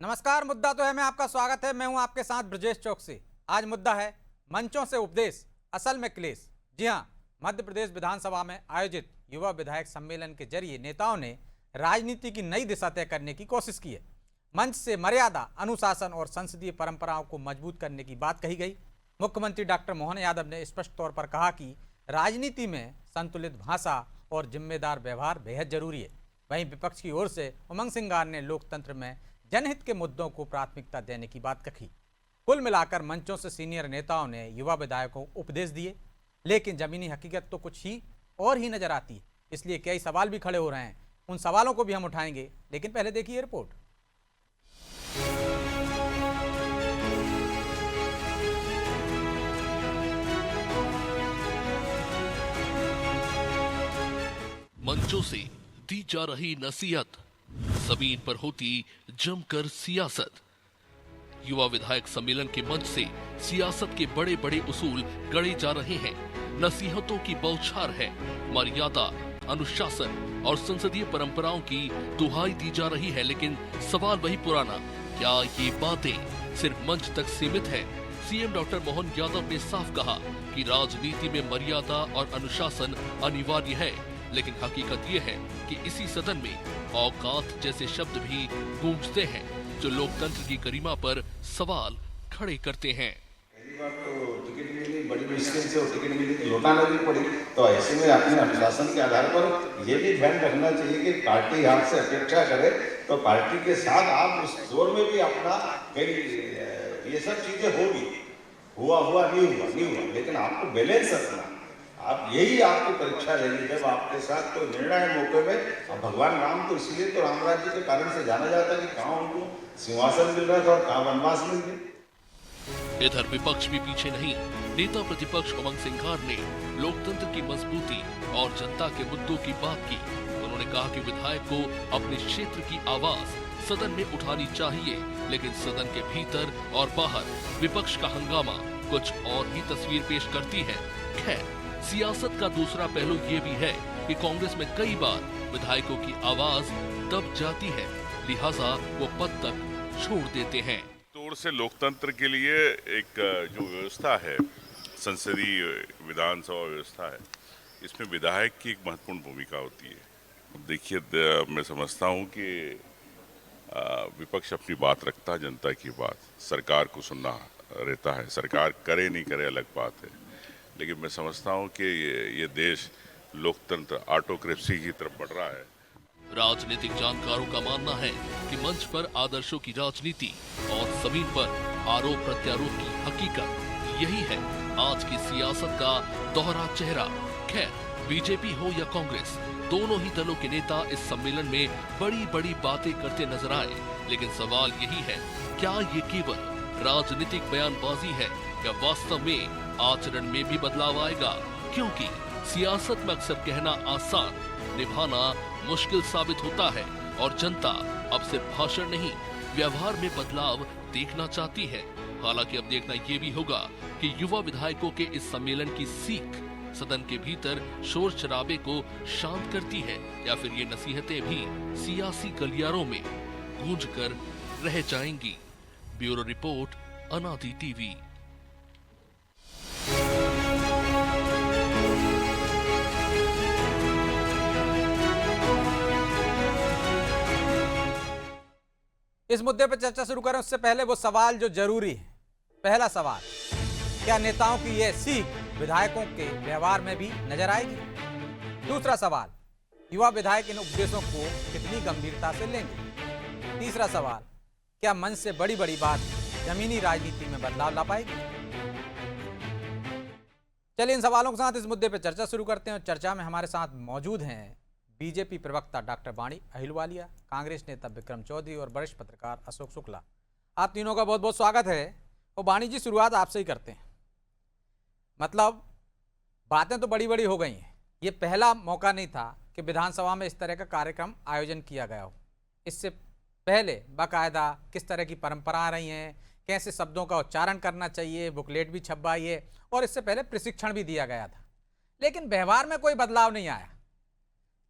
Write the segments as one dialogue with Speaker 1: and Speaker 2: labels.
Speaker 1: नमस्कार। मुद्दा तो है मैं आपका स्वागत है। मैं हूं आपके साथ ब्रजेश चौकसी। आज मुद्दा है मंचों से उपदेश, असल में क्लेश। जी हां, मध्य प्रदेश विधानसभा में आयोजित युवा विधायक सम्मेलन के जरिए नेताओं ने राजनीति की नई दिशा तय करने की कोशिश की है। मंच से मर्यादा, अनुशासन और संसदीय परंपराओं को मजबूत करने की बात कही गई। मुख्यमंत्री डॉक्टर मोहन यादव ने स्पष्ट तौर पर कहा कि राजनीति में संतुलित भाषा और जिम्मेदार व्यवहार बेहद जरूरी है। वहीं विपक्ष की ओर से उमंग सिंगार ने लोकतंत्र में जनहित के मुद्दों को प्राथमिकता देने की बात कही। कुल मिलाकर मंचों से सीनियर नेताओं ने युवा विधायकों को उपदेश दिए, लेकिन जमीनी हकीकत तो कुछ ही और ही नजर आती है। इसलिए कई सवाल भी खड़े हो रहे हैं। उन सवालों को भी हम उठाएंगे, लेकिन पहले देखिए रिपोर्ट।
Speaker 2: मंचों से दी जा रही नसीहत, जमीन पर होती जमकर सियासत। युवा विधायक सम्मेलन के मंच से सियासत के बड़े बड़े उसूल गढ़े जा रहे हैं। नसीहतों की बौछार है। मर्यादा, अनुशासन और संसदीय परंपराओं की दुहाई दी जा रही है। लेकिन सवाल वही पुराना, क्या ये बातें सिर्फ मंच तक सीमित है? सीएम डॉक्टर मोहन यादव ने साफ कहा कि राजनीति में मर्यादा और अनुशासन अनिवार्य है, लेकिन हकीकत ये है कि इसी सदन में औकात जैसे शब्द भी गूंजते हैं जो लोकतंत्र की गरिमा पर सवाल खड़े करते हैं।
Speaker 3: पहली बात तो टिकट मिली बड़ी मुश्किल से, और टिकट मिली लौटाना भी पड़ी। तो ऐसे में अपने अनुशासन के आधार पर यह भी ध्यान रखना चाहिए कि पार्टी आपसे अपेक्षा करे तो पार्टी के साथ आप उस जोर में भी अपना ये सब चीजें होगी। हुआ नहीं हुआ, लेकिन आपको बैलेंस रखना। आप यही आपकी परीक्षा लेंगे जब आपके साथ कोई निर्णय है मौके में। अब भगवान राम तो इसलिए तो राम राज्य के कारण से जाना जाता है कि कहाँ उनको सिंहासन मिल रहा था और कहाँ वनवास मिल गए।
Speaker 2: इधर विपक्ष भी पीछे नहीं। नेता प्रतिपक्ष उमंग सिंगार ने लोकतंत्र की मजबूती और जनता के मुद्दों की बात की। उन्होंने कहा कि विधायक को अपने क्षेत्र की आवाज सदन में उठानी चाहिए, लेकिन सदन के भीतर और बाहर विपक्ष का हंगामा कुछ और ही तस्वीर पेश करती है। खैर, सियासत का दूसरा पहलू ये भी है कि कांग्रेस में कई बार विधायकों की आवाज दब जाती है, लिहाजा वो पद तक छोड़ देते हैं।
Speaker 4: तौर से लोकतंत्र के लिए एक जो व्यवस्था है, संसदीय विधानसभा व्यवस्था है, इसमें विधायक की एक महत्वपूर्ण भूमिका होती है। देखिए, मैं समझता हूँ कि विपक्ष अपनी बात रखता है, जनता की बात सरकार को सुनना रहता है। सरकार करे नहीं करे अलग बात है, लेकिन मैं समझता हूं कि ये देश लोकतंत्र ऑटोक्रेसी की तरफ बढ़ रहा है।
Speaker 2: राजनीतिक जानकारों का मानना है कि मंच पर आदर्शों की राजनीति और जमीन पर आरोप प्रत्यारोप की हकीकत, यही है आज की सियासत का दोहरा चेहरा। खैर, बीजेपी हो या कांग्रेस, दोनों ही दलों के नेता इस सम्मेलन में बड़ी बड़ी बातें करते नजर आए। लेकिन सवाल यही है, क्या ये केवल राजनीतिक बयानबाजी है या वास्तव में आचरण में भी बदलाव आएगा? क्योंकि सियासत में अक्सर कहना आसान, निभाना मुश्किल साबित होता है, और जनता अब सिर्फ भाषण नहीं, व्यवहार में बदलाव देखना चाहती है। हालांकि अब देखना ये भी होगा कि युवा विधायकों के इस सम्मेलन की सीख सदन के भीतर शोर शराबे को शांत करती है, या फिर ये नसीहतें भी सियासी गलियारों में गूंज कर रह जाएंगी। ब्यूरो रिपोर्ट, अनादि टीवी।
Speaker 1: इस मुद्दे पर चर्चा शुरू करें उससे पहले वो सवाल जो जरूरी है। पहला सवाल, क्या नेताओं की यह सीख विधायकों के व्यवहार में भी नजर आएगी? दूसरा सवाल, युवा विधायक इन उपदेशों को कितनी गंभीरता से लेंगे? तीसरा सवाल, क्या मंच से बड़ी बड़ी बात जमीनी राजनीति में बदलाव ला पाएगी? चलिए इन सवालों के साथ इस मुद्दे पर चर्चा शुरू करते हैं। और चर्चा में हमारे साथ मौजूद हैं बीजेपी प्रवक्ता डॉक्टर वाणी अहिलवालिया, कांग्रेस नेता विक्रम चौधरी और वरिष्ठ पत्रकार अशोक शुक्ला। आप तीनों का बहुत बहुत स्वागत है। और वाणी जी, शुरुआत आपसे ही करते हैं। मतलब बातें तो बड़ी बड़ी हो गई हैं, ये पहला मौका नहीं था कि विधानसभा में इस तरह का कार्यक्रम आयोजन किया गया हो। इससे पहले बाकायदा किस तरह की परंपरा रही हैं, कैसे शब्दों का उच्चारण करना चाहिए, बुकलेट भी छपवाई है और इससे पहले प्रशिक्षण भी दिया गया था, लेकिन व्यवहार में कोई बदलाव नहीं आया।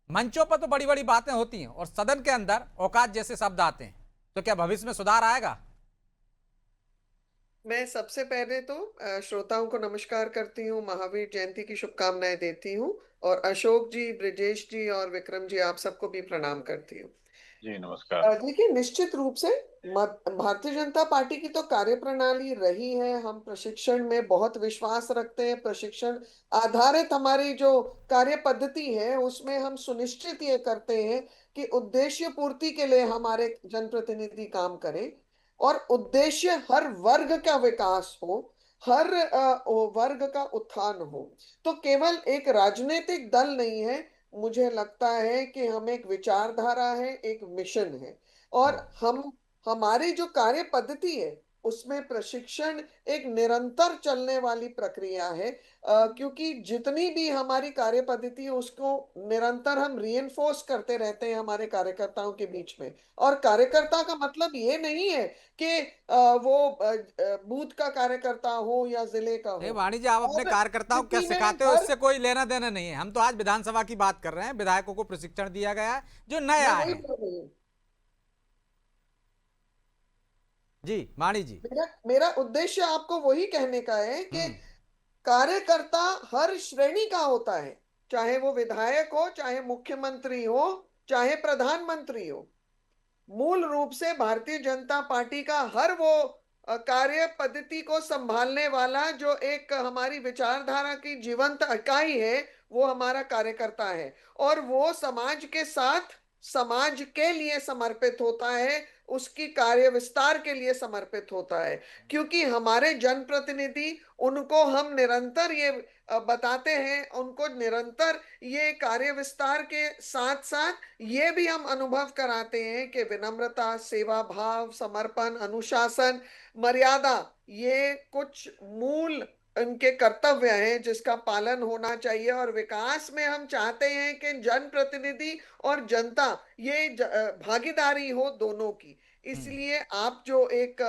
Speaker 1: मंचों पर तो बड़ी बड़ी बातें होती हैं और सदन के अंदर औकात जैसे शब्द आते हैं, तो क्या भविष्य में सुधार आएगा?
Speaker 5: मैं सबसे पहले तो श्रोताओं को नमस्कार करती हूँ, महावीर जयंती की शुभकामनाएं देती हूँ, और अशोक जी, ब्रिजेश जी और विक्रम जी, आप सबको भी प्रणाम करती हूँ।
Speaker 3: जी नमस्कार।
Speaker 5: देखिए, निश्चित रूप से भारतीय जनता पार्टी की तो कार्यप्रणाली रही है, हम प्रशिक्षण में बहुत विश्वास रखते हैं। प्रशिक्षण आधारित हमारी जो कार्य पद्धति है उसमें हम सुनिश्चित ये करते हैं कि उद्देश्य पूर्ति के लिए हमारे जनप्रतिनिधि काम करें, और उद्देश्य हर वर्ग का विकास हो, हर वर्ग का उत्थान हो। तो केवल एक राजनीतिक दल नहीं है, मुझे लगता है कि हम एक विचारधारा है, एक मिशन है, और हम हमारी जो कार्य पद्धति है उसमें प्रशिक्षण एक निरंतर चलने वाली प्रक्रिया है। क्योंकि जितनी भी हमारी कार्य पद्धति है उसको निरंतर हम रीइंफोर्स करते रहते हैं हमारे कार्यकर्ताओं के बीच में। और कार्यकर्ता का मतलब ये नहीं है कि वो बूथ का कार्यकर्ता हो या जिले का
Speaker 1: नहीं
Speaker 5: हो।
Speaker 1: वाणी जी, आप अपने
Speaker 5: और
Speaker 1: कार्यकर्ताओं को क्या
Speaker 5: स्थिति में
Speaker 1: सिखाते हो
Speaker 5: हर-
Speaker 1: इससे कोई लेना देना नहीं है। हम तो आज विधानसभा की बात कर रहे हैं, विधायकों को प्रशिक्षण दिया गया है जो नए
Speaker 5: मैं
Speaker 1: आए
Speaker 5: वही
Speaker 1: हैं।
Speaker 5: बोल रही हूँ।
Speaker 1: जी वाणी जी।
Speaker 5: मेरा मेरा उद्देश्य आपको वही कहने का है कि
Speaker 1: हम्म।
Speaker 5: कार्यकर्ता हर श्रेणी का होता है, चाहे वो विधायक हो, चाहे मुख्यमंत्री हो, चाहे प्रधानमंत्री हो। मूल रूप से भारतीय जनता पार्टी का हर वो कार्य पद्धति को संभालने वाला जो एक हमारी विचारधारा की जीवंत इकाई है, वो हमारा कार्यकर्ता है। और वो समाज के साथ, समाज के लिए समर्पित होता है, उसकी कार्य विस्तार के लिए समर्पित होता है। क्योंकि हमारे जनप्रतिनिधि, उनको हम निरंतर ये बताते हैं, उनको निरंतर ये कार्य विस्तार के साथ साथ ये भी हम अनुभव कराते हैं कि विनम्रता, सेवा भाव, समर्पण, अनुशासन, मर्यादा, ये कुछ मूल उनके कर्तव्य हैं जिसका पालन होना चाहिए। और विकास में हम चाहते हैं कि जनप्रतिनिधि और जनता ये भागीदारी हो दोनों की। इसलिए आप जो एक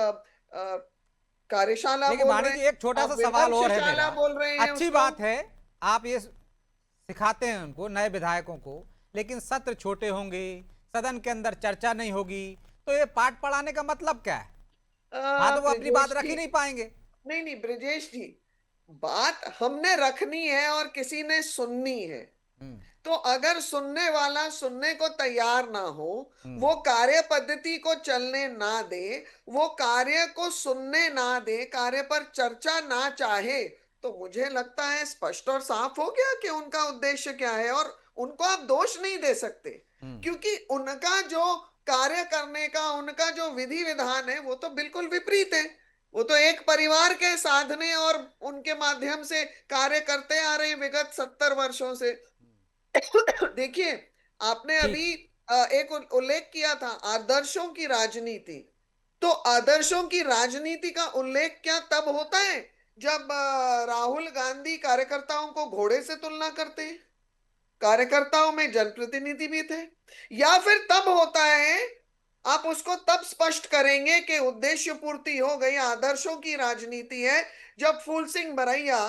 Speaker 5: कार्यशाला
Speaker 1: देखिए
Speaker 5: बोल
Speaker 1: वाणी
Speaker 5: रहे
Speaker 1: जी,
Speaker 5: हैं,
Speaker 1: एक छोटा सा
Speaker 5: आप
Speaker 1: सवाल और है
Speaker 5: विमर्शशाला
Speaker 1: मेरा।
Speaker 5: बोल रहे हैं
Speaker 1: अच्छी
Speaker 5: उसको।
Speaker 1: बात है, आप ये सिखाते हैं उनको, नए विधायकों को, लेकिन सत्र छोटे होंगे, सदन के अंदर चर्चा नहीं होगी, तो ये पाठ पढ़ाने का मतलब क्या है? हाँ, तो वो अपनी बात
Speaker 5: ब्रिजेश
Speaker 1: रख ही
Speaker 5: जी,
Speaker 1: नहीं पाएंगे।
Speaker 5: नहीं नहीं ब्रिजेश जी, बात हमने रखनी है और किसी ने सुननी है।
Speaker 1: हम्म।
Speaker 5: तो अगर सुनने वाला सुनने को तैयार ना हो,
Speaker 1: हम्म।
Speaker 5: वो कार्य पद्धति को चलने ना दे, वो कार्य को सुनने ना दे, कार्य पर चर्चा ना चाहे, तो मुझे लगता है स्पष्ट और साफ हो गया कि उनका उद्देश्य क्या है। और उनको आप दोष नहीं दे सकते, क्योंकि उनका जो कार्य करने का, उनका जो विधि विधान है, वो तो बिल्कुल विपरीत है। वो तो एक परिवार के साधने और उनके माध्यम से कार्य करते आ रहे हैं विगत 70 वर्षों से। देखिए, आपने
Speaker 1: ठीक।
Speaker 5: अभी एक उल्लेख किया था आदर्शों की राजनीति। तो आदर्शों की राजनीति का उल्लेख क्या तब होता है जब राहुल गांधी कार्यकर्ताओं को घोड़े से तुलना करते हैं? कार्यकर्ताओं में जनप्रतिनिधि भी थे। या फिर तब होता है, आप उसको तब स्पष्ट करेंगे कि उद्देश्य पूर्ति हो गई, आदर्शों की राजनीति है, जब Phool Singh Baraiya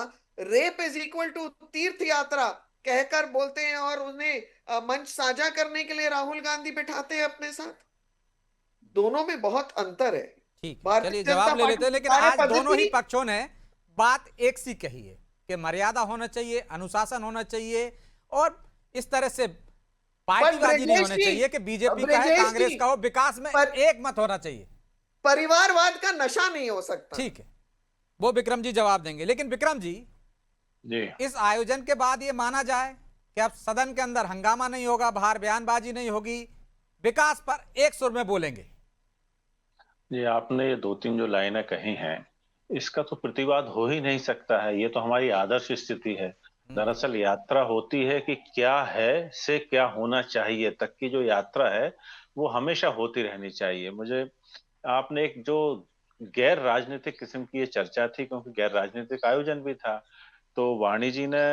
Speaker 5: rape is equal to तीर्थ यात्रा कहकर बोलते हैं और उन्हें मंच साझा करने के लिए राहुल गांधी बिठाते हैं अपने साथ। दोनों में बहुत अंतर है।
Speaker 1: ठीक है,
Speaker 5: भारतीय
Speaker 1: चलिए
Speaker 5: जनता
Speaker 1: जवाब ले
Speaker 5: पार्टी
Speaker 1: लेते हैं।
Speaker 5: की
Speaker 1: लेकिन
Speaker 5: कार्य
Speaker 1: आज दोनों ही
Speaker 5: पद्धति,
Speaker 1: पक्षों ने बात एक सी कही है कि मर्यादा होना चाहिए, अनुशासन होना चाहिए, और इस तरह से पार्टीबाजी नहीं
Speaker 5: ब्रजेश
Speaker 1: होनी
Speaker 5: जी,
Speaker 1: चाहिए कि बीजेपी का है,
Speaker 5: ब्रजेश
Speaker 1: कांग्रेस
Speaker 5: जी,
Speaker 1: का हो, विकास में
Speaker 5: पर
Speaker 1: एक मत होना चाहिए।
Speaker 5: परिवारवाद का नशा नहीं हो सकता।
Speaker 1: ठीक है, वो विक्रम जी जवाब देंगे। लेकिन विक्रम जी,
Speaker 3: जी
Speaker 1: इस आयोजन के बाद ये माना जाए कि अब सदन के अंदर हंगामा नहीं होगा, बाहर बयानबाजी नहीं होगी, विकास पर एक सुर में बोलेंगे।
Speaker 6: ये आपने ये दो तीन जो लाइनें कही हैं, इसका तो प्रतिवाद हो ही नहीं सकता है। ये तो हमारी आदर्श स्थिति है। दरअसल यात्रा होती है कि क्या है से क्या होना चाहिए तक की जो यात्रा है वो हमेशा होती रहनी चाहिए। मुझे आपने एक जो गैर राजनीतिक किस्म की ये चर्चा थी, क्योंकि गैर राजनीतिक आयोजन भी था, तो वाणी जी ने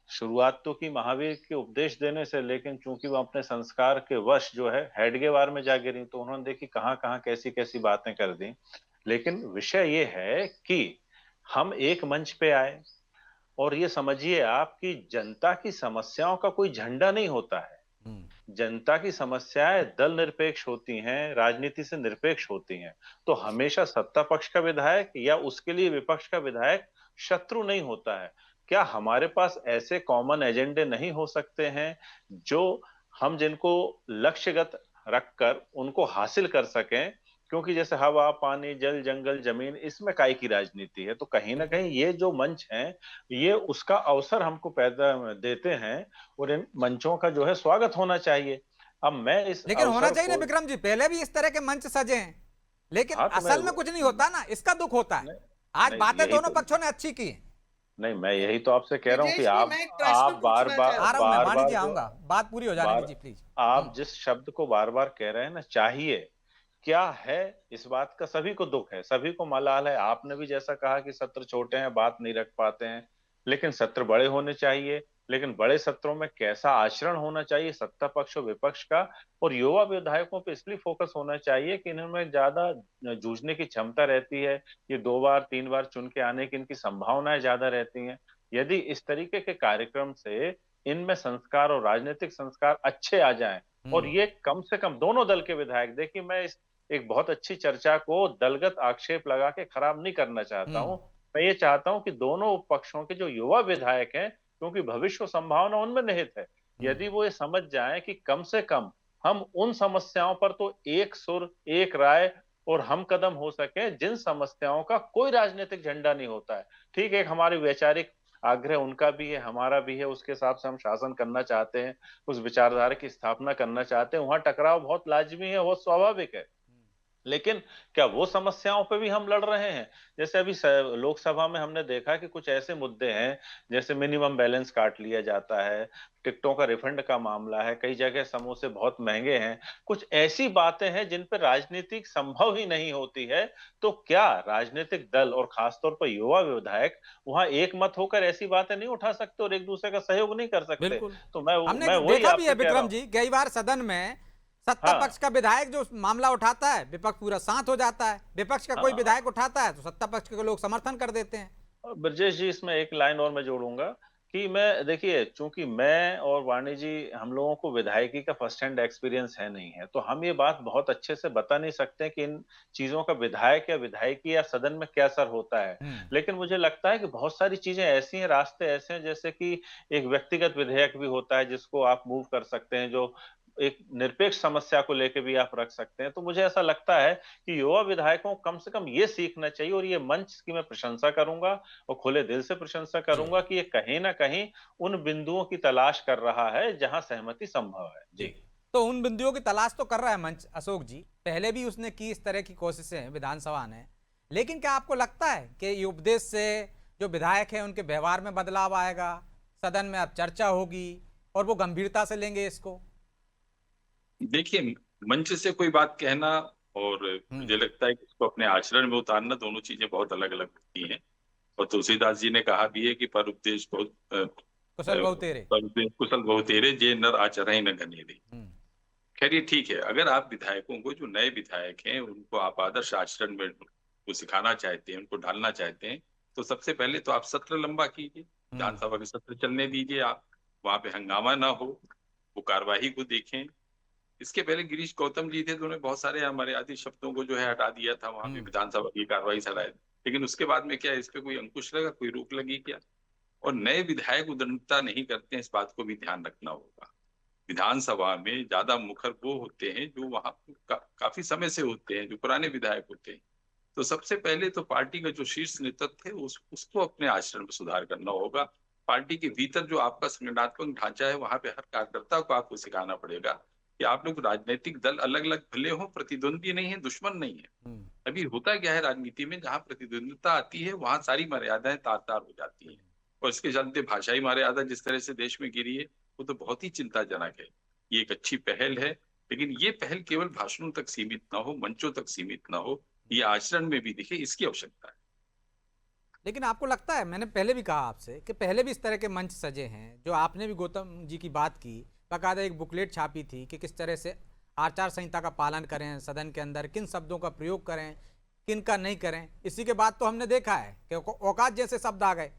Speaker 6: शुरुआत तो की महावीर के उपदेश देने से, लेकिन चूंकि वो अपने संस्कार के वश जो है हेडगेवार में जा गिरी, तो उन्होंने देखी कहाँ कहाँ कैसी कैसी बातें कर दी। लेकिन विषय ये है कि हम एक मंच पे आए, और ये समझिए आप कि जनता की समस्याओं का कोई झंडा नहीं होता है। जनता की समस्याएं दल निरपेक्ष होती हैं, राजनीति से निरपेक्ष होती हैं। तो हमेशा सत्ता पक्ष का विधायक या उसके लिए विपक्ष का विधायक शत्रु नहीं होता है। क्या हमारे पास ऐसे कॉमन एजेंडे नहीं हो सकते हैं जो हम जिनको लक्ष्यगत रखकर उनको हासिल कर सकें? क्योंकि जैसे हवा, पानी, जल, जंगल, जमीन, इसमें काय की राजनीति है। तो कहीं ना कहीं ये जो मंच है, ये उसका अवसर हमको पैदा देते हैं और इन मंचों का जो है स्वागत होना चाहिए। अब मैं इस
Speaker 1: लेकिन होना
Speaker 6: अवसर
Speaker 1: चाहिए ना
Speaker 6: को
Speaker 1: विक्रम जी, पहले भी इस तरह के मंच सजे हैं, लेकिन
Speaker 6: हाँ, तो
Speaker 1: असल
Speaker 6: मैं
Speaker 1: में कुछ नहीं होता ना, इसका दुख होता है।
Speaker 6: नहीं,
Speaker 1: आज
Speaker 6: नहीं,
Speaker 1: बातें
Speaker 6: यही
Speaker 1: दोनों
Speaker 6: तो
Speaker 1: पक्षों ने अच्छी की हैं।
Speaker 6: नहीं, मैं यही तो आपसे कह रहा हूं कि
Speaker 5: ब्रजेश जी,
Speaker 6: आप
Speaker 5: मैं एक प्रश्न
Speaker 6: बार
Speaker 5: पूछना
Speaker 6: बार
Speaker 5: चाहती
Speaker 1: आ रहा हूं मैं,
Speaker 6: बार
Speaker 1: वाणी
Speaker 6: बार
Speaker 1: जी
Speaker 6: जो
Speaker 1: आऊंगा, बात पूरी हो जाने
Speaker 6: बार
Speaker 1: दीजिए प्लीज।
Speaker 6: आप जिस शब्द को बार बार कह रहे हैं ना, चाहिए क्या है, इस बात का सभी को दुख है, सभी को मलाल है। आपने भी जैसा कहा कि सत्र छोटे हैं, बात नहीं रख पाते हैं, लेकिन सत्र बड़े होने चाहिए। लेकिन बड़े सत्रों में कैसा आचरण होना चाहिए सत्ता पक्ष और विपक्ष का, और युवा विधायकों पे इसलिए फोकस होना चाहिए कि इनमें ज्यादा जूझने की क्षमता रहती है। ये 2 बार 3 बार चुन के आने की इनकी संभावनाएं ज्यादा रहती हैं। यदि इस तरीके के कार्यक्रम से इनमें संस्कार और राजनीतिक संस्कार अच्छे आ जाएं, और ये कम से कम दोनों दल के विधायक, देखिए मैं इस एक बहुत अच्छी चर्चा को दलगत आक्षेप लगा के खराब नहीं करना चाहता हूं। मैं ये चाहता हूं कि दोनों पक्षों के जो युवा विधायक हैं, क्योंकि भविष्य संभावना उनमें निहित है, यदि वो ये समझ जाएं कि कम से कम हम उन समस्याओं पर तो एक सुर, एक राय और हम कदम हो सके जिन समस्याओं का कोई राजनीतिक झंडा नहीं होता है। ठीक है, एक हमारी वैचारिक आग्रह उनका भी है, हमारा भी है, उसके हिसाब से हम शासन करना चाहते हैं, उस विचारधारा की स्थापना करना चाहते हैं। वहां टकराव बहुत लाजमी है, बहुत स्वाभाविक है। लेकिन क्या वो समस्याओं पे भी हम लड़ रहे हैं? जैसे अभी लोकसभा में हमने देखा कि कुछ ऐसे मुद्दे हैं, जैसे मिनिमम बैलेंस काट लिया जाता है, टिकटों का रिफंड का मामला है, कई जगह समोसे बहुत महंगे हैं। कुछ ऐसी बातें हैं जिन पर राजनीतिक संभव ही नहीं होती है। तो क्या राजनीतिक दल और खासतौर पर युवा विधायक वहां एक मत होकर ऐसी बातें नहीं उठा सकते और एक दूसरे का सहयोग नहीं कर सकते?
Speaker 1: बिल्कुल,
Speaker 6: तो
Speaker 1: हमने
Speaker 6: मैं वही
Speaker 1: देखा भी है
Speaker 6: आपसे कह रहा
Speaker 1: विक्रम
Speaker 6: हूं।
Speaker 1: जी, कई बार सदन में सत्ता
Speaker 6: हाँ,
Speaker 1: पक्ष का विधायक जो मामला उठाता है, विपक्ष पूरा शांत हो जाता है, विपक्ष का कोई
Speaker 6: हाँ।
Speaker 1: विधायक उठाता है तो सत्ता पक्ष के लोग समर्थन कर देते हैं।
Speaker 6: और ब्रजेश जी, इसमें एक लाइन और मैं जोड़ूंगा कि मैं देखिए, चूंकि मैं और वाणी जी, हम लोगों को विधायकी का फर्स्ट हैंड एक्सपीरियंस है नहीं है, तो हम ये बात बहुत अच्छे से बता नहीं सकते कि इन चीजों का विधायक या विधायकी या सदन में क्या असर होता है। लेकिन मुझे लगता है कि बहुत सारी चीजें ऐसी हैं, रास्ते ऐसे हैं, जैसे कि एक व्यक्तिगत विधेयक भी होता है जिसको आप मूव कर सकते हैं, जो एक निरपेक्ष समस्या को लेकर भी आप रख सकते हैं। तो मुझे ऐसा लगता है कि युवा विधायकों को कम से कम ये सीखना चाहिए, और ये मंच की मैं प्रशंसा करूंगा और खुले दिल से प्रशंसा
Speaker 1: जी
Speaker 6: करूंगा कि ये कहीं ना कहीं उन बिंदुओं की तलाश कर रहा है जहां सहमति संभव है।
Speaker 1: जी,
Speaker 6: जी,
Speaker 1: तो उन बिंदुओं की तलाश तो कर रहा है मंच अशोक जी, पहले भी उसने की इस तरह की कोशिशें विधानसभा ने। लेकिन क्या आपको लगता है कि ये उपदेश से जो विधायक हैं उनके व्यवहार में बदलाव आएगा, सदन में अब चर्चा होगी और वो गंभीरता से लेंगे इसको?
Speaker 7: देखिए, मंच से कोई बात कहना और मुझे लगता है कि उसको अपने आचरण में उतारना, दोनों चीजें बहुत अलग अलग होती हैं। और तुलसीदास जी ने कहा भी है कि पर उपदेश बहुत
Speaker 1: कुशल बहु तेरे।
Speaker 7: पर उपदेश कुशल बहुत तेरे, जे नर आचरण न घनेरे। खैर ये ठीक है, अगर आप विधायकों को, जो नए विधायक हैं, उनको आप आदर्श आचरण में को सिखाना चाहते हैं, उनको ढालना चाहते हैं, तो सबसे पहले तो आप सत्र लंबा कीजिए, विधानसभा के सत्र चलने दीजिए, आप वहां पे हंगामा ना हो, वो कार्यवाही को देखें। इसके पहले गिरीश गौतम जी थे, तो उन्होंने बहुत सारे हमारे आदि शब्दों को जो है हटा दिया था, वहां पे विधानसभा की कार्रवाई चलाए। लेकिन उसके बाद में क्या इस पे कोई अंकुश लगा, कोई रोक लगी क्या? और नए विधायक उद्दंडता नहीं करते हैं, इस बात को भी ध्यान रखना होगा। विधानसभा में ज्यादा मुखर वो होते हैं जो वहां काफी समय से होते हैं, जो पुराने विधायक होते हैं। तो सबसे पहले तो पार्टी का जो शीर्ष नेतृत्व है उसको अपने आचरण में सुधार करना होगा। पार्टी के भीतर जो आपका संगठनात्मक ढांचा है, वहां पे हर कार्यकर्ता को आपको सिखाना पड़ेगा कि आप लोग राजनीतिक दल अलग अलग भले हो, प्रतिद्वंदी नहीं है, दुश्मन नहीं है। अभी होता क्या है राजनीति में, जहां प्रतिद्वंदिता आती है वहां सारी मर्यादाएं तार तार हो जाती हैं, और इसके चलते भाषाई मर्यादा जिस तरह से देश में गिरी है, वो तो बहुत ही चिंताजनक है। ये एक अच्छी पहल है, लेकिन ये पहल केवल भाषणों तक सीमित ना हो, मंचों तक सीमित ना हो, ये आचरण में भी दिखे, इसकी आवश्यकता है।
Speaker 1: लेकिन आपको लगता है, मैंने पहले भी कहा आपसे कि पहले भी इस तरह के मंच सजे हैं, जो आपने भी गौतम जी की बात की, बाकायदा एक बुकलेट छापी थी कि किस तरह से आचार संहिता का पालन करें, सदन के अंदर किन शब्दों का प्रयोग करें, किन का नहीं करें। इसी के बाद तो हमने देखा है कि औकात जैसे शब्द आ गए।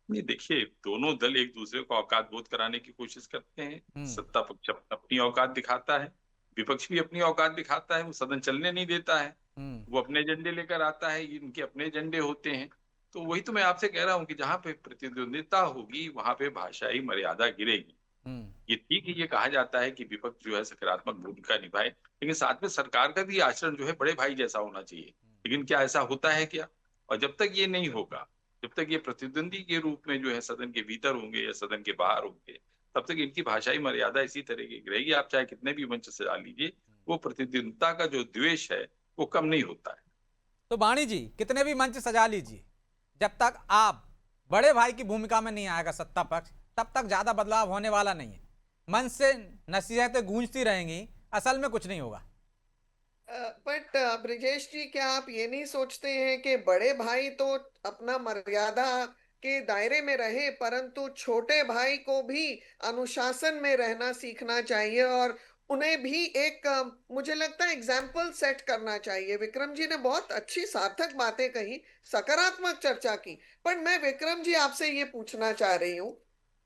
Speaker 7: नहीं, देखिए, दोनों दल एक दूसरे को औकात बोध कराने की कोशिश करते हैं। सत्ता पक्ष अपनी औकात दिखाता है, विपक्ष भी अपनी औकात दिखाता है, वो सदन चलने नहीं देता है, वो अपने एजेंडे लेकर आता है, इनके अपने एजेंडे होते हैं। तो वही तो मैं आपसे कह रहा हूँ कि जहां पे प्रतिद्वंदिता होगी वहां पे भाषाई मर्यादा गिरेगी। ये ठीक है, ये कहा जाता है कि विपक्ष जो है सकारात्मक भूमिका निभाए, लेकिन साथ में सरकार का भी आचरण जो है बड़े भाई जैसा होना चाहिए। लेकिन क्या ऐसा होता है क्या? और जब तक ये नहीं होगा, जब तक ये प्रतिद्वंदी के रूप में जो है सदन के भीतर होंगे या सदन के बाहर होंगे, तब तक इनकी भाषाई मर्यादा इसी तरह की रहेगी। आप चाहे कितने भी मंच सजा लीजिए, वो प्रतिद्वंदिता का जो द्वेष है वो कम नहीं होता है।
Speaker 1: तो वाणी जी, कितने भी मंच सजा लीजिए, जब तक आप बड़े भाई की भूमिका में नहीं आएगा सत्ता पक्ष, तब तक ज्यादा बदलाव होने वाला नहीं है। मंच से नसीहतें गूंजती रहेंगी, असल में कुछ नहीं होगा।
Speaker 5: बट ब्रिजेश जी, क्या आप ये नहीं सोचते हैं कि बड़े भाई तो अपना मर्यादा के दायरे में रहे, परंतु छोटे भाई को भी अनुशासन में रहना सीखना चाहिए और उन्हें भी एक मुझे लगता है एग्जाम्पल सेट करना चाहिए। विक्रम जी ने बहुत अच्छी सार्थक बातें कही, सकारात्मक चर्चा की, पर मैं विक्रम जी आपसे ये पूछना चाह रही हूँ,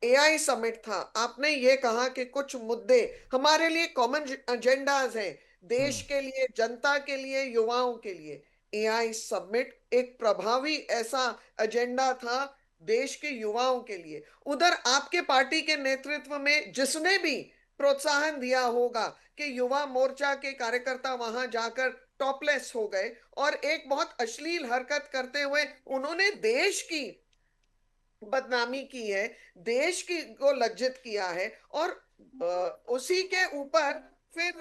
Speaker 5: एआई समिट था, आपने ये कहा कि कुछ मुद्दे हमारे लिए कॉमन एजेंडाज हैं, देश के लिए, जनता के लिए, युवाओं के लिए। एआई समिट एक प्रभावी ऐसा एजेंडा था देश के युवाओं के लिए। उधर आपके पार्टी के नेतृत्व में जिसने भी प्रोत्साहन दिया होगा कि युवा मोर्चा के कार्यकर्ता वहां जाकर टॉपलेस हो गए और एक बहुत अश्लील हरकत करते हुए उन्होंने देश की बदनामी की है, देश की को लज्जित किया है। और उसी के ऊपर फिर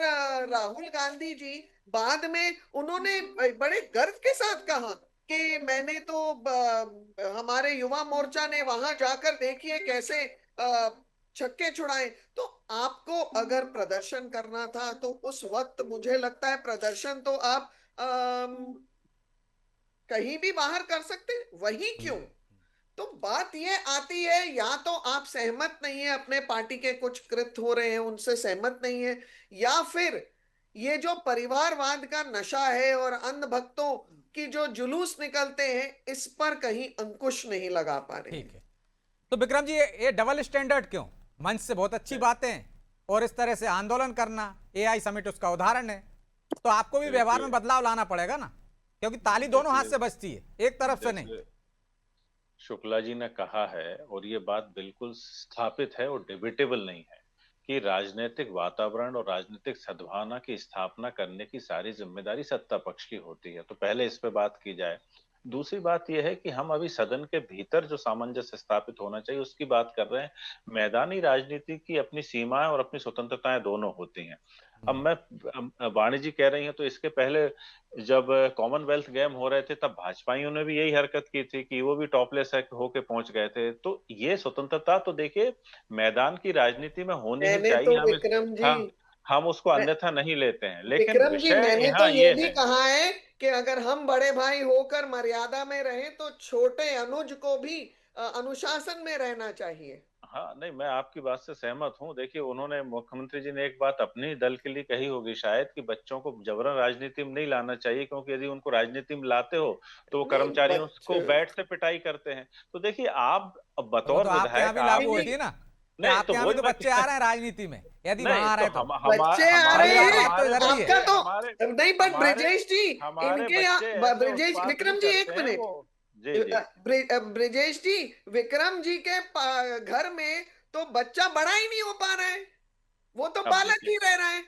Speaker 5: राहुल गांधी जी बाद में उन्होंने बड़े गर्व के साथ कहा कि मैंने तो हमारे युवा मोर्चा ने वहां जाकर देखिए कैसे छक्के छुड़ाए। तो आपको अगर प्रदर्शन करना था तो उस वक्त मुझे लगता है प्रदर्शन तो आप कहीं भी बाहर कर सकते, वही क्यों? तो बात ये आती है, या तो आप सहमत नहीं है, अपने पार्टी के कुछ कृत्य हो रहे हैं उनसे सहमत नहीं है, या फिर ये जो परिवारवाद का नशा है और अंधभक्तों की जो जुलूस निकलते हैं, इस पर कहीं अंकुश नहीं लगा पा रहे।
Speaker 1: ठीक है, तो विक्रम जी, ये डबल स्टैंडर्ड क्यों? मंच से बहुत अच्छी बातें और इस तरह से आंदोलन करना, एआई समिट उसका उदाहरण है। तो आपको भी व्यवहार में बदलाव लाना पड़ेगा ना, क्योंकि ताली दोनों हाथ से बजती है, एक तरफ से नहीं।
Speaker 6: शुक्ला जी ने कहा है और ये बात बिल्कुल स्थापित है और डिबेटेबल नहीं है कि राजनीतिक वातावरण और राजनीतिक सद्भावना की स्थापना करने की सारी जिम्मेदारी सत्ता पक्ष की होती है। तो पहले इस पे बात की जाए। दूसरी बात यह है कि हम अभी सदन के भीतर जो सामंजस्य स्थापित होना चाहिए उसकी बात कर रहे हैं। मैदानी राजनीति की अपनी सीमाएं और अपनी स्वतंत्रताएं दोनों होती हैं। अब वाणी जी कह रही हैं, तो इसके पहले जब कॉमनवेल्थ गेम हो रहे थे तब भाजपाइयों ने भी यही हरकत की थी कि वो भी टॉपलेस होके पहुंच गए थे। तो ये स्वतंत्रता तो देखिए मैदान की राजनीति में होनी ही
Speaker 5: मैंने
Speaker 6: चाहिए।
Speaker 5: तो विक्रम जी,
Speaker 6: हम उसको अन्यथा नहीं लेते हैं, लेकिन
Speaker 5: विक्रम जी,
Speaker 6: विषय
Speaker 5: मैंने तो
Speaker 6: यहाँ
Speaker 5: ये
Speaker 6: ये
Speaker 5: भी
Speaker 6: है।
Speaker 5: कहा है कि अगर हम बड़े भाई होकर मर्यादा में रहें तो छोटे अनुज को भी अनुशासन में रहना चाहिए।
Speaker 6: हाँ, नहीं, मैं आपकी बात से सहमत हूँ। देखिए, उन्होंने, मुख्यमंत्री जी ने एक बात अपने दल के लिए कही होगी शायद कि बच्चों को जबरन राजनीति में नहीं लाना चाहिए, क्योंकि यदि उनको राजनीति में लाते हो तो वो
Speaker 5: नहीं,
Speaker 6: कर्मचारियों को बैट से पिटाई करते हैं। तो देखिए, आप
Speaker 1: वो
Speaker 6: बतौर
Speaker 1: तो आपके यहाँ
Speaker 6: विधायक
Speaker 1: भी लागू
Speaker 6: आप
Speaker 1: होती है ना,
Speaker 6: नहीं,
Speaker 1: आपके
Speaker 6: तो
Speaker 1: यहाँ भी
Speaker 6: वही
Speaker 1: तो बच्चे आ रहे हैं राजनीति में, यदि वहां आ रहे
Speaker 6: तो
Speaker 1: हैं तो
Speaker 5: बच्चे आ रहे हैं, आपका तो
Speaker 6: हमारे
Speaker 5: नहीं। बट ब्रिजेश जी,
Speaker 6: हमारे
Speaker 5: इनके
Speaker 6: बच्चे
Speaker 5: यहाँ,
Speaker 6: ऐसे
Speaker 5: ब्रिजेश,
Speaker 6: उत्पात
Speaker 5: विक्रम
Speaker 6: नहीं
Speaker 5: जी
Speaker 6: करते
Speaker 5: एक
Speaker 6: हैं
Speaker 5: मिनट,
Speaker 6: वो। जी जी।
Speaker 5: ब्रिजेश जी, विक्रम जी के घर में तो बच्चा बड़ा ही नहीं हो पा रहा है, वो तो
Speaker 6: अब
Speaker 5: बालक
Speaker 6: देखिए,
Speaker 5: ही रह रहा है।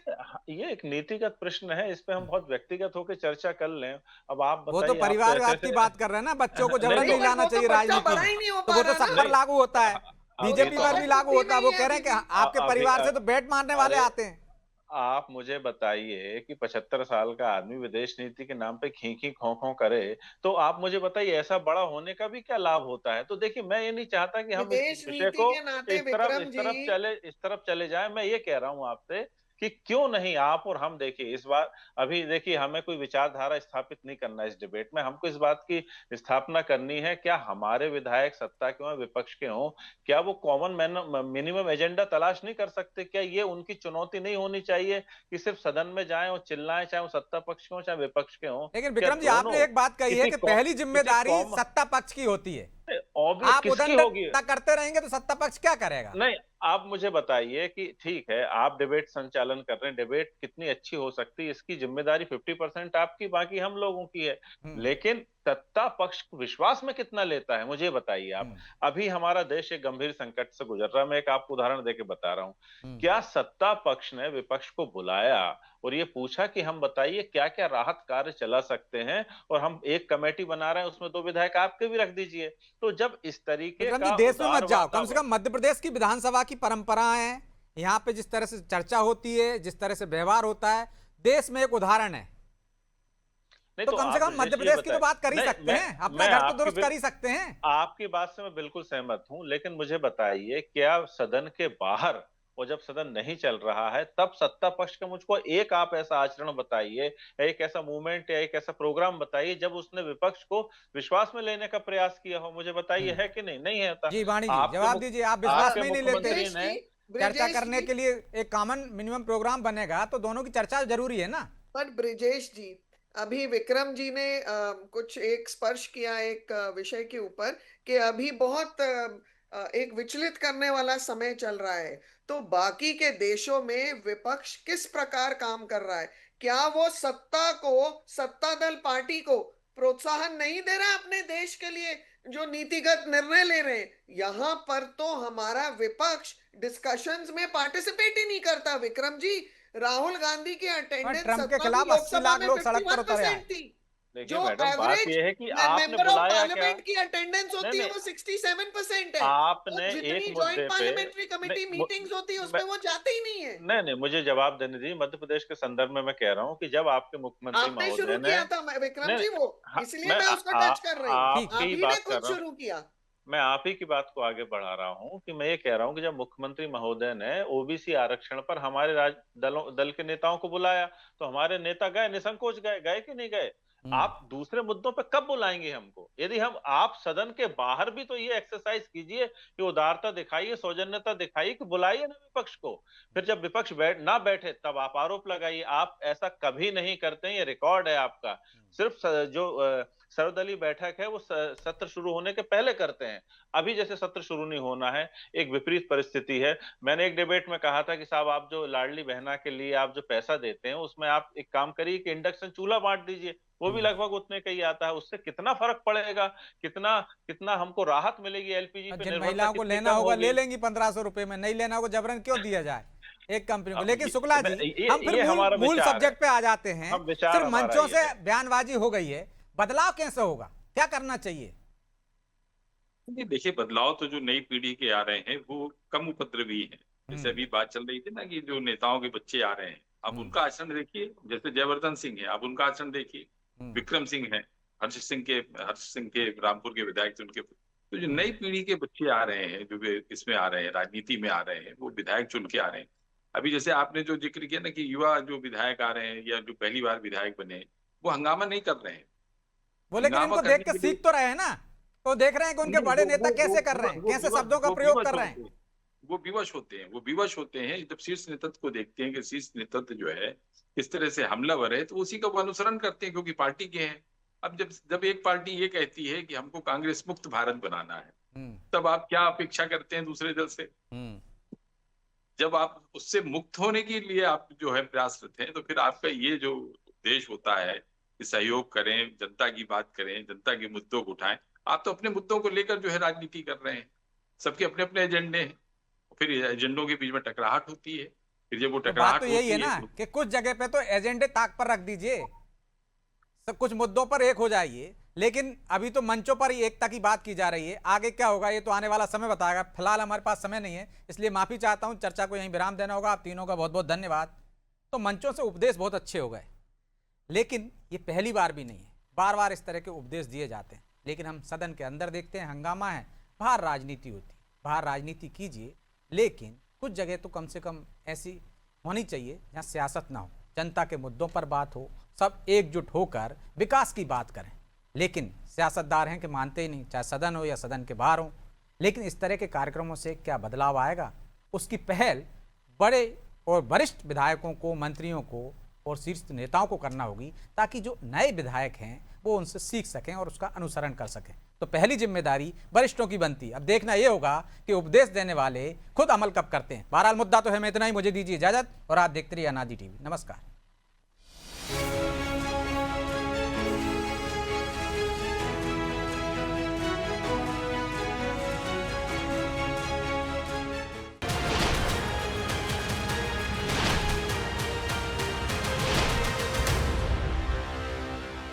Speaker 6: ये एक नीतिगत प्रश्न है, इस पे हम बहुत व्यक्तिगत होकर चर्चा कर लें। अब आप
Speaker 1: वो तो
Speaker 6: बताइए, आप तो
Speaker 1: परिवारवाद
Speaker 6: ऐसे
Speaker 1: की बात कर रहे हैं ना, बच्चों को
Speaker 6: नहीं
Speaker 1: जबरन
Speaker 6: तो
Speaker 1: नहीं लाना
Speaker 5: वो तो
Speaker 1: चाहिए
Speaker 5: बच्चा
Speaker 1: राजनीति
Speaker 5: बड़ा
Speaker 1: में,
Speaker 5: ही नहीं हो
Speaker 1: तो
Speaker 5: पा
Speaker 1: वो तो
Speaker 5: रहा
Speaker 1: सब
Speaker 5: ना।
Speaker 1: पर लागू होता है,
Speaker 6: अभी
Speaker 1: बीजेपी
Speaker 6: तो
Speaker 1: पर भी लागू होता है। वो कह रहे हैं कि आपके
Speaker 6: अभी
Speaker 1: परिवार से तो बैट मारने वाले
Speaker 6: अरे
Speaker 1: आते हैं।
Speaker 6: आप मुझे बताइए कि 75 साल का आदमी विदेश नीति के नाम पे खी खी खो खो करे, तो आप मुझे बताइए ऐसा बड़ा होने का भी क्या लाभ होता है? तो देखिए, मैं ये नहीं चाहता कि हम इस
Speaker 5: विदेश
Speaker 6: विषय
Speaker 5: नीति
Speaker 6: को
Speaker 5: के नाते विक्रम जी,
Speaker 6: इस तरफ चले जाएं। मैं ये कह रहा हूं आपसे कि क्यों नहीं आप और हम, देखिए इस बार, अभी देखिए, हमें कोई विचारधारा स्थापित नहीं करना है इस डिबेट में। हमको इस बात की स्थापना करनी है, क्या हमारे विधायक सत्ता के हों विपक्ष के हों, क्या वो कॉमन मिनिमम एजेंडा तलाश नहीं कर सकते? क्या ये उनकी चुनौती नहीं होनी चाहिए कि सिर्फ सदन में जाएं और चिल्लाएं, चाहे वो सत्ता पक्ष के हों चाहे विपक्ष के हों?
Speaker 1: लेकिन
Speaker 6: क्या
Speaker 1: विक्रम जी,
Speaker 6: दोनों
Speaker 1: आपने एक बात कही है कि पहली जिम्मेदारी सत्ता पक्ष की होती है,
Speaker 6: ऑब्वियस
Speaker 1: आप
Speaker 6: किसकी होगी?
Speaker 1: उदंड करते रहेंगे तो सत्ता पक्ष क्या करेगा?
Speaker 6: नहीं, आप मुझे बताइए कि ठीक है, आप डिबेट संचालन कर रहे हैं, डिबेट कितनी अच्छी हो सकती है इसकी जिम्मेदारी 50% आपकी, बाकी हम लोगों की है। लेकिन सत्ता पक्ष विश्वास में कितना लेता है, मुझे बताइए आप। अभी हमारा देश एक गंभीर संकट से गुजर रहा है, मैं एक आपको उदाहरण देके बता रहा हूँ। क्या सत्ता पक्ष ने विपक्ष को बुलाया और ये पूछा कि हम बताइए क्या क्या राहत कार्य चला सकते हैं, और हम एक कमेटी बना रहे हैं, उसमें 2 विधायक आपके भी रख दीजिए। तो जब इस तरीके
Speaker 1: विक्रम
Speaker 6: का
Speaker 1: जी, देश में मत जाओ, कम से
Speaker 6: वातावरण-
Speaker 1: कम मध्य प्रदेश की विधानसभा की परंपरा है, यहाँ पे जिस तरह से चर्चा होती है, जिस तरह से व्यवहार होता है, देश में एक उदाहरण है।
Speaker 6: नहीं,
Speaker 1: तो कम से
Speaker 6: आप
Speaker 1: कम मध्य
Speaker 6: मुझे ये
Speaker 1: प्रदेश की तो
Speaker 6: बताएं।
Speaker 1: बात कर ही
Speaker 6: नहीं,
Speaker 1: सकते हैं, अपना
Speaker 6: मैं
Speaker 1: घर तो
Speaker 6: आपकी
Speaker 1: दुरुस्त कर ही सकते हैं।
Speaker 6: आपकी बात से मैं बिल्कुल सहमत हूं, लेकिन मुझे बताइए क्या सदन के बाहर, और जब सदन नहीं चल रहा है तब सत्ता पक्ष का मुझको एक आप ऐसा आचरण बताइए, या एक ऐसा मूवमेंट या एक ऐसा प्रोग्राम बताइए जब उसने विपक्ष को विश्वास में लेने का प्रयास किया हो। मुझे बताइए, है कि नहीं? नहीं है होता।
Speaker 1: जी वाणी जी,
Speaker 6: आपके
Speaker 1: जवाब
Speaker 6: मुख-
Speaker 1: दीजिए, आप विश्वास
Speaker 6: आपके
Speaker 1: में ही नहीं लेते।
Speaker 6: मुख्यमंत्री ने
Speaker 1: चर्चा
Speaker 5: ब्रिजेश
Speaker 1: करने
Speaker 5: जी,
Speaker 1: के लिए एक कॉमन मिनिमम प्रोग्राम बनेगा तो दोनों की चर्चा जरूरी है ना।
Speaker 5: पर ब्रिजेश जी, अभी विक्रम जी ने कुछ एक स्पर्श किया एक विषय के ऊपर कि अभी बहुत एक विचलित करने वाला समय चल रहा है। तो बाकी के देशों में विपक्ष किस प्रकार काम कर रहा है? क्या वो सत्ता को, सत्ता दल पार्टी को प्रोत्साहन नहीं दे रहा अपने देश के लिए जो नीतिगत निर्णय ले रहे हैं? यहाँ पर तो हमारा विपक्ष डिस्कशंस में पार्टिसिपेट ही नहीं करता। विक्रम जी, राहुल गांधी की अटेंडेंस
Speaker 1: ट्रम्प के खिलाफ 80 लाख लोग सड़क पर उतरे हैं।
Speaker 5: थी।
Speaker 6: देखिए
Speaker 5: जो
Speaker 6: मैडम, बात
Speaker 5: एवरेज
Speaker 6: यह है कि आपने
Speaker 5: मेंबर ऑफ
Speaker 6: बुलाया क्या?
Speaker 5: पार्लियामेंट की अटेंडेंस
Speaker 6: नहीं,
Speaker 5: होती है
Speaker 6: नहीं,
Speaker 5: वो 67% है।
Speaker 6: आपने
Speaker 5: और जितनी
Speaker 6: एक
Speaker 5: जॉइंट
Speaker 6: मुद्दे पे
Speaker 5: पार्लियामेंट्री कमेटी
Speaker 6: नहीं,
Speaker 5: मीटिंग्स होती है उसमें
Speaker 6: मैं-
Speaker 5: वो जाते ही नहीं है।
Speaker 6: नहीं नहीं, मुझे जवाब देने दीजिए। मध्य प्रदेश के संदर्भ में मैं कह रहा हूं कि जब आपके मुख्यमंत्री
Speaker 5: आपने
Speaker 6: महोदय
Speaker 5: शुरू
Speaker 6: ने
Speaker 5: किया था विक्रम
Speaker 6: नहीं,
Speaker 5: जी वो,
Speaker 6: हाँ,
Speaker 5: इसलिए मैं उसको टच कर रही हूँ।
Speaker 1: ठीक,
Speaker 6: आपकी
Speaker 5: आप
Speaker 6: ही
Speaker 5: ही ने
Speaker 6: बात कर
Speaker 5: खुद
Speaker 6: रहा हूँ।
Speaker 5: शुरू किया।
Speaker 6: मैं आप ही की बात को आगे बढ़ा रहा हूं कि मैं ये कह रहा हूं कि जब मुख्यमंत्री महोदय ने ओबीसी आरक्षण पर हमारे दल के नेताओं को बुलाया तो हमारे नेता गए, निसंकोच गए। गए कि नहीं गए? आप दूसरे मुद्दों पे कब बुलाएंगे हमको? यदि हम, आप सदन के बाहर भी तो ये एक्सरसाइज कीजिए कि उदारता दिखाइए, सौजन्यता दिखाइए, कि बुलाइए ना विपक्ष को। फिर जब विपक्ष ना बैठे तब आप आरोप लगाइए। आप ऐसा कभी नहीं करते हैं, ये रिकॉर्ड है आपका। सिर्फ जो सर्वदलीय बैठक है वो सत्र शुरू होने के पहले करते हैं। अभी जैसे सत्र शुरू नहीं होना है, एक विपरीत परिस्थिति है। मैंने एक डिबेट में कहा था कि साहब, आप जो लाडली बहना के लिए आप जो पैसा देते हैं उसमें आप एक काम करिए कि इंडक्शन चूल्हा बांट दीजिए, वो भी लगभग उतने का ही आता है। उससे कितना फर्क पड़ेगा, कितना कितना हमको राहत मिलेगी, एलपीजी पे
Speaker 1: जिन
Speaker 6: निर्भरता
Speaker 1: महिलाओं को
Speaker 6: कितनी
Speaker 1: लेना
Speaker 6: कम
Speaker 1: होगा
Speaker 6: होगी।
Speaker 1: ले लेंगी 1500 रुपए में, नहीं लेना होगा जबरन क्यों दिया जाए एक कंपनी को। लेकिन शुक्ला जी, हम फिर
Speaker 6: हमारा
Speaker 1: मूल
Speaker 6: विचार
Speaker 1: सब्जेक्ट पे आ जाते हैं।
Speaker 6: हम विचार
Speaker 1: सिर्फ
Speaker 6: हमारा
Speaker 1: मंचों
Speaker 6: ये
Speaker 1: से
Speaker 6: है।
Speaker 1: बयानबाजी हो गई है, बदलाव कैसे होगा, क्या करना चाहिए?
Speaker 7: नहीं, देखिए, बदलाव तो जो नई पीढ़ी के आ रहे हैं वो कम उपद्रवी हैं। जैसे अभी बात चल रही थी ना कि जो नेताओं के बच्चे आ रहे हैं, आप उनका आचरण देखिए। जैसे जयवर्धन सिंह है, आप उनका आचरण देखिए। विक्रम सिंह है, हर्ष सिंह के रामपुर के विधायक थे, उनके। तो जो नई पीढ़ी के बच्चे आ रहे हैं, जो इसमें आ रहे हैं, राजनीति में आ रहे हैं, वो विधायक चुन के आ रहे हैं। अभी जैसे आपने जो जिक्र किया ना कि युवा जो विधायक आ रहे हैं या जो पहली बार विधायक बने, वो हंगामा नहीं कर रहे हैं।
Speaker 1: वो लेकिन
Speaker 7: हंगामा
Speaker 1: इनको देख
Speaker 7: करने
Speaker 1: के
Speaker 7: के लिए-
Speaker 1: सीख तो रहे हैं ना, तो देख रहे हैं कि उनके
Speaker 7: नहीं,
Speaker 1: बड़े
Speaker 7: वो-
Speaker 1: नेता
Speaker 7: वो-
Speaker 1: कैसे
Speaker 7: वो-
Speaker 1: कर रहे हैं,
Speaker 7: वो
Speaker 1: कैसे
Speaker 7: विवश-
Speaker 1: शब्दों का
Speaker 7: वो
Speaker 1: प्रयोग
Speaker 7: विवश
Speaker 1: कर रहे
Speaker 7: होते
Speaker 1: हैं।
Speaker 7: वो विवश होते हैं। वो विवश होते हैं जब शीर्ष नेतृत्व को देखते हैं कि शीर्ष नेतृत्व जो है किस तरह से हमलावर है, तो उसी का वो अनुसरण करते हैं, क्योंकि पार्टी के हैं। अब जब एक पार्टी ये कहती है कि हमको कांग्रेस मुक्त भारत बनाना है, तब आप क्या अपेक्षा करते हैं दूसरे दल से? जब आप उससे मुक्त होने के लिए आप जो है प्रयासरत हैं, तो फिर आपका ये जो देश होता है कि सहयोग करें, जनता की बात करें, जनता के मुद्दों को उठाएं। आप तो अपने मुद्दों को लेकर जो है राजनीति कर रहे हैं। सबके अपने अपने एजेंडे हैं, फिर एजेंडों के बीच में टकराहट होती है। फिर जब वो
Speaker 1: तो बात
Speaker 7: टकराहट
Speaker 1: तो यही
Speaker 7: होती
Speaker 1: है ना कि कुछ जगह पे तो एजेंडे ताक पर रख दीजिए, सब कुछ मुद्दों पर एक हो जाइए। लेकिन अभी तो मंचों पर ही एकता की बात की जा रही है, आगे क्या होगा ये तो आने वाला समय बताएगा। फिलहाल हमारे पास समय नहीं है, इसलिए माफी चाहता हूं, चर्चा को यहीं विराम देना होगा। आप तीनों का बहुत बहुत धन्यवाद। तो मंचों से उपदेश बहुत अच्छे हो गए, लेकिन ये पहली बार भी नहीं है, बार बार इस तरह के उपदेश दिए जाते हैं। लेकिन हम सदन के अंदर देखते हैं हंगामा है, बाहर राजनीति होती है। बाहर राजनीति कीजिए, लेकिन कुछ जगह तो कम से कम ऐसी होनी चाहिए जहाँ सियासत ना हो, जनता के मुद्दों पर बात हो, सब एकजुट होकर विकास की बात करें। लेकिन सियासतदार हैं कि मानते ही नहीं, चाहे सदन हो या सदन के बाहर हो। लेकिन इस तरह के कार्यक्रमों से क्या बदलाव आएगा, उसकी पहल बड़े और वरिष्ठ विधायकों को, मंत्रियों को और शीर्ष नेताओं को करना होगी, ताकि जो नए विधायक हैं वो उनसे सीख सकें और उसका अनुसरण कर सकें। तो पहली जिम्मेदारी वरिष्ठों की बनती। अब देखना ये होगा कि उपदेश देने वाले खुद अमल कब करते हैं। बहरहाल मुद्दा तो है, मैं इतना ही, मुझे दीजिए इजाजत और आप देखते रहिए अनाजी टीवी। नमस्कार।